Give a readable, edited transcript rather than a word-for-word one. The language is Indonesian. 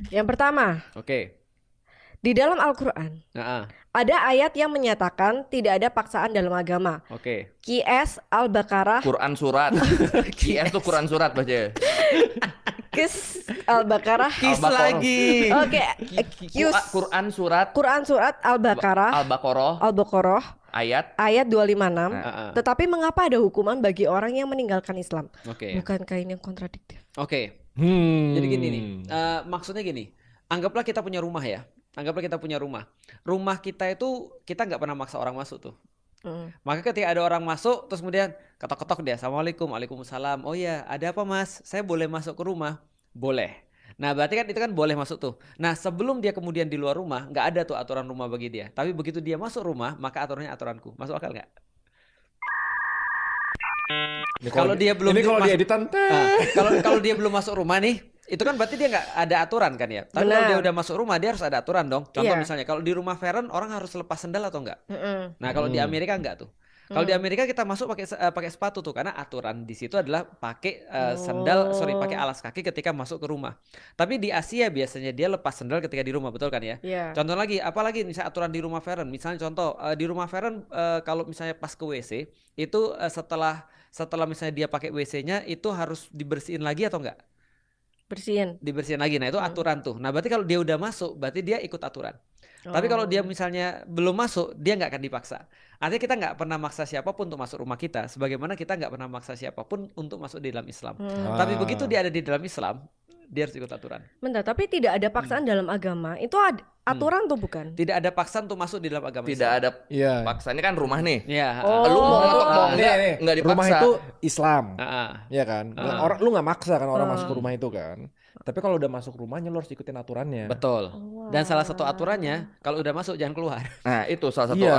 Yang pertama, Oke. di dalam Al-Quran Nah, ada ayat yang menyatakan tidak ada paksaan dalam agama. oke. QS Al-Baqarah, Quran surat. QS tuh Quran surat baca. Qis Al-Baqarah. Kis Al-Baqarah. lagi. Oke, Qis Quran surat Quran surat Al-Baqarah, Al-Baqarah Al-Baqarah ayat. ayat 256. Nah, Tetapi mengapa ada hukuman bagi orang yang meninggalkan Islam? oke. Bukankah ini yang kontradiktif? Oke. Hmm. Jadi gini nih, maksudnya gini, anggaplah kita punya rumah ya, anggaplah kita punya rumah. Rumah kita itu kita nggak pernah maksa orang masuk tuh. Maka ketika ada orang masuk, terus kemudian ketok-ketok dia, Assalamualaikum, Waalaikumsalam. Oh ya, ada apa mas? Saya boleh masuk ke rumah? Boleh. Nah berarti kan itu kan boleh masuk tuh. Nah sebelum dia kemudian di luar rumah, nggak ada tuh aturan rumah bagi dia. Tapi begitu dia masuk rumah, maka aturannya aturanku. Masuk akal nggak? Ini Kalau dia belum ini kalau masuk- di editan Kalau dia belum masuk rumah nih, itu kan berarti dia nggak ada aturan kan ya. Tapi kalau Benar. dia udah masuk rumah, dia harus ada aturan dong. Contoh Iya. misalnya kalau di rumah Feren orang harus lepas sendal atau enggak? Nah kalau di Hmm. Amerika enggak tuh. Kalau di Amerika kita masuk pakai sepatu tuh karena aturan di situ adalah pakai pakai alas kaki ketika masuk ke rumah. Tapi di Asia biasanya dia lepas sendal ketika di rumah, betul kan ya? Iya. Contoh lagi, apalagi misalnya aturan di rumah Feren. Misalnya contoh di rumah Feren kalau misalnya pas ke WC itu setelah misalnya dia pakai WC-nya itu harus dibersihin lagi atau enggak? Bersihin. Dibersihin lagi. Nah, itu aturan tuh. Nah, berarti kalau dia udah masuk, berarti dia ikut aturan. Tapi kalau dia misalnya belum masuk, dia nggak akan dipaksa. Artinya kita nggak pernah maksa siapapun untuk masuk rumah kita, sebagaimana kita nggak pernah maksa siapapun untuk masuk di dalam Islam. Tapi begitu dia ada di dalam Islam, dia harus ikut aturan. Bentar, tapi tidak ada paksaan dalam agama. Itu aturan tuh bukan? Tidak ada paksaan untuk masuk di dalam agama Tidak Islam. ada Iya. paksa. Ini kan rumah nih. Ya. Lu mau ngetok mau enggak? Nih, Enggak dipaksa. rumah itu Islam. Heeh. Ya kan? Orang lu nggak maksa kan orang masuk ke rumah itu kan. Tapi kalau udah masuk rumahnya lu harus ikutin aturannya. Betul. Dan salah satu aturannya, kalau udah masuk jangan keluar. Nah, itu salah satu Iya.